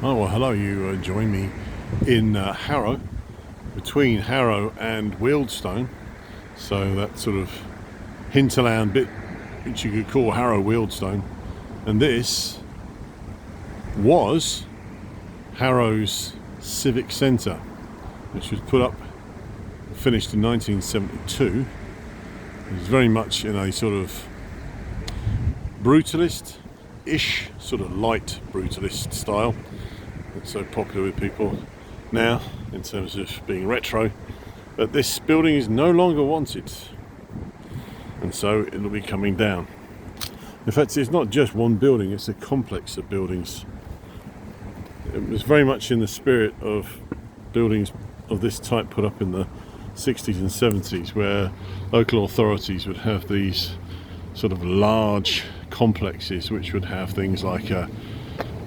Oh, well, hello. You join me in Harrow, between Harrow and Wealdstone. So that sort of hinterland bit, which you could call Harrow Wealdstone. And this was Harrow's Civic Centre, which was put up, finished in 1972. It was very much in a sort of brutalist-ish, sort of light brutalist style. It's so popular with people now in terms of being retro, but this building is no longer wanted, and so it'll be coming down. In fact, it's not just one building, it's a complex of buildings. It was very much in the spirit of buildings of this type put up in the 60s and 70s, where local authorities would have these sort of large complexes which would have things like a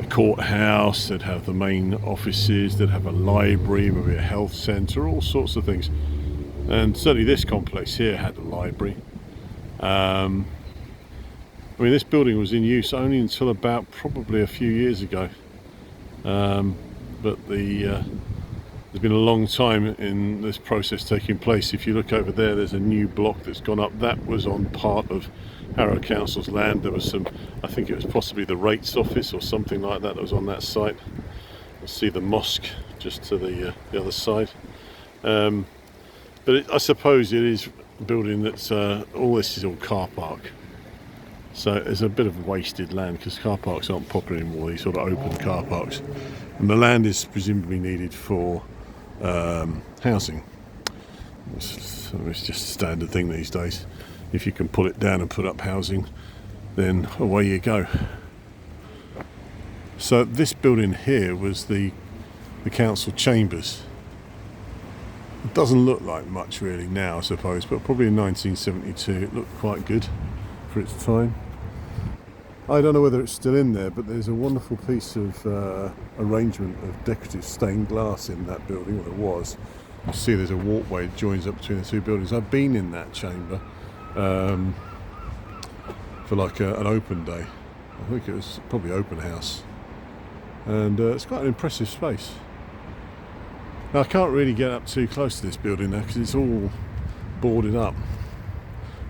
courthouse, they'd have the main offices, they'd have a library, maybe a health centre, all sorts of things. And certainly this complex here had a library. I mean, this building was in use only until about probably a few years ago. But there's been a long time in this process taking place. If you look over there, there's a new block that's gone up. That was on part of Harrow Council's land. There was some, I think it was possibly the rates office or something like that was on that site. You'll see the mosque just to the other side. But I suppose it is a building that's, all this is all car park. So it's a bit of wasted land because car parks aren't popular anymore, these sort of open car parks. And the land is presumably needed for housing. It's just a standard thing these days. If you can pull it down and put up housing, then away you go. So this building here was the council chambers. It doesn't look like much really now, I suppose, but probably in 1972 it looked quite good for its time. I don't know whether it's still in there, but there's a wonderful piece of arrangement of decorative stained glass in that building, or there was. You see there's a walkway that joins up between the two buildings. I've been in that chamber for like an open day. I think it was probably open house. And it's quite an impressive space. Now I can't really get up too close to this building now because it's all boarded up.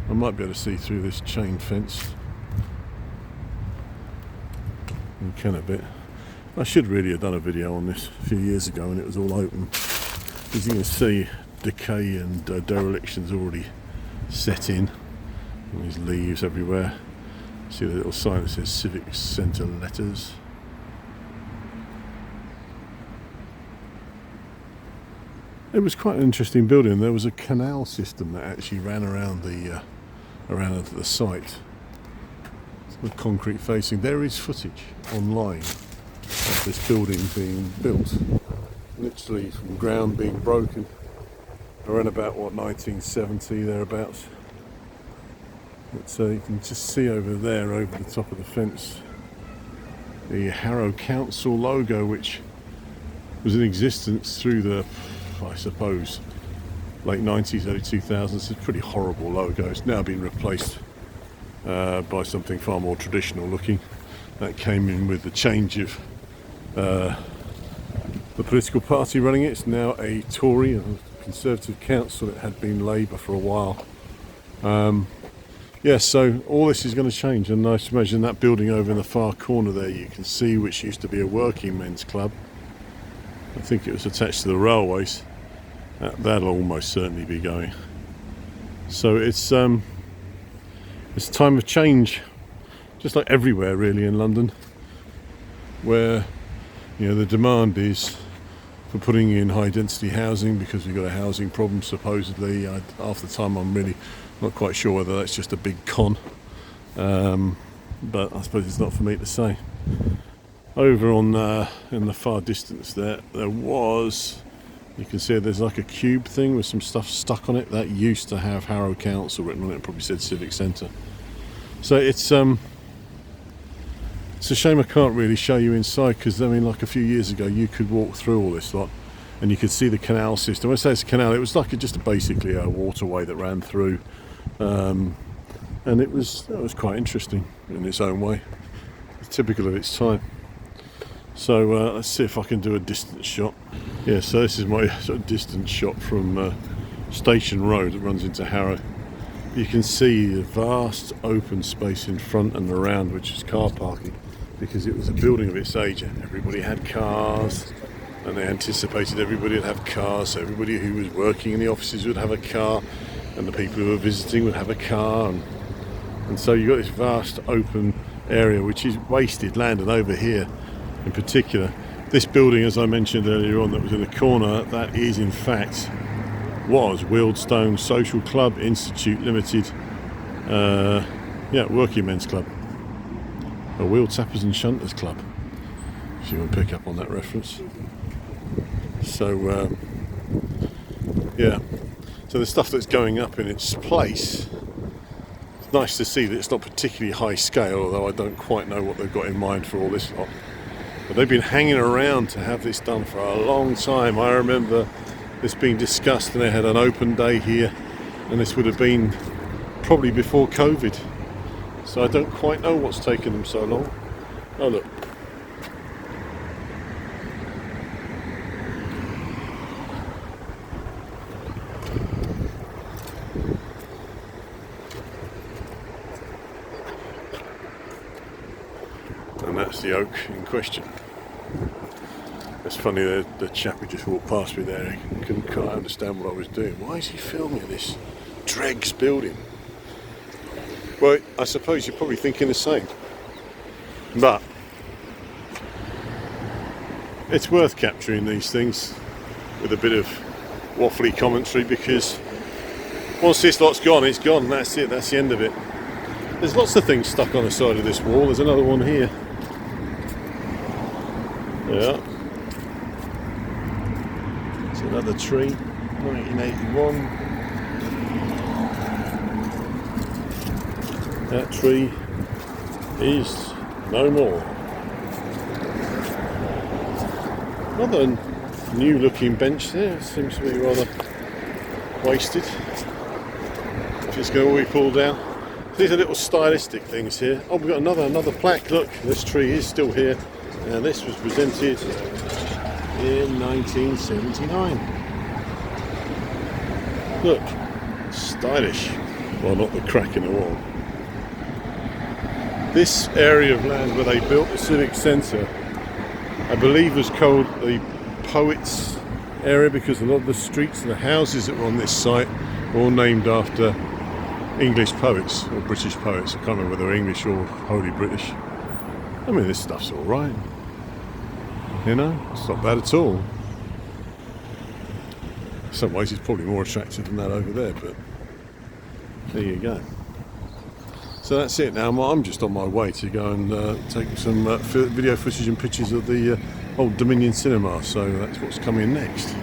I might be able to see through this chain fence. You can a bit. I should really have done a video on this a few years ago when it was all open. As you can see, decay and dereliction's already set in. All these leaves everywhere. See the little sign that says Civic Centre letters. It was quite an interesting building. There was a canal system that actually ran around the site. With concrete facing. There is footage online of this building being built, literally from ground being broken around about 1970 thereabouts. So you can just see over there, over the top of the fence, the Harrow Council logo, which was in existence through the, I suppose, late 90s, early 2000s. It's a pretty horrible logo. It's now been replaced by something far more traditional looking. That came in with the change of the political party running it. It's now a Tory and Conservative council. It had been Labour for a while. So all this is going to change, and I imagine that building over in the far corner there you can see, which used to be a working men's club. I think it was attached to the railways. That'll almost certainly be going. So it's a time of change, just like everywhere really in London, where the demand is for putting in high density housing because we've got a housing problem supposedly. Half the time I'm really not quite sure whether that's just a big con, but I suppose it's not for me to say. Over on in the far distance there was, you can see there's like a cube thing with some stuff stuck on it. That used to have Harrow Council written on it. It probably said Civic Centre. So it's a shame I can't really show you inside, because I mean, like a few years ago you could walk through all this lot and you could see the canal system. When I say it's a canal, it was like basically a waterway that ran through, and it was quite interesting in its own way. It's typical of its time. So let's see if I can do a distance shot. Yeah, so this is my sort of distance shot from Station Road that runs into Harrow. You can see the vast open space in front and around, which is car parking, because it was a building of its age. Everybody had cars, and they anticipated everybody would have cars, so everybody who was working in the offices would have a car, and the people who were visiting would have a car, and so you've got this vast open area which is wasted land. And over here in particular, this building, as I mentioned earlier on, that was in the corner, that is in fact was Wealdstone Social Club Institute Limited, working men's club, a wheel tappers and shunters club, if you want to pick up on that reference. So so the stuff that's going up in its place, it's nice to see that it's not particularly high scale, although I don't quite know what they've got in mind for all this lot. But they've been hanging around to have this done for a long time. I remember this being discussed, and they had an open day here, and this would have been probably before COVID. So I don't quite know what's taken them so long. Oh look. And that's the oak in question. It's funny, the chap who just walked past me there, he couldn't quite understand what I was doing. Why is he filming this dregs building? Well, I suppose you're probably thinking the same. But it's worth capturing these things with a bit of waffly commentary, because once this lot's gone, it's gone. That's it, that's the end of it. There's lots of things stuck on the side of this wall. There's another one here. Yeah. It's another tree, 1981. That tree is no more. Another new looking bench there, seems to be rather wasted. If it's going to be pulled down. These are little stylistic things here. Oh, we've got another plaque. Look, this tree is still here. Now this was presented in 1979. Look, stylish. Well, not the crack in the wall. This area of land where they built the Civic Centre, I believe, was called the Poets area, because a lot of the streets and the houses that were on this site were all named after English poets or British poets. I can't remember whether they're English or wholly British. I mean, this stuff's all right. You know, it's not bad at all. In some ways it's probably more attractive than that over there, but there you go. So that's it now. I'm just on my way to go and take some video footage and pictures of the old Dominion Cinema, so that's what's coming next.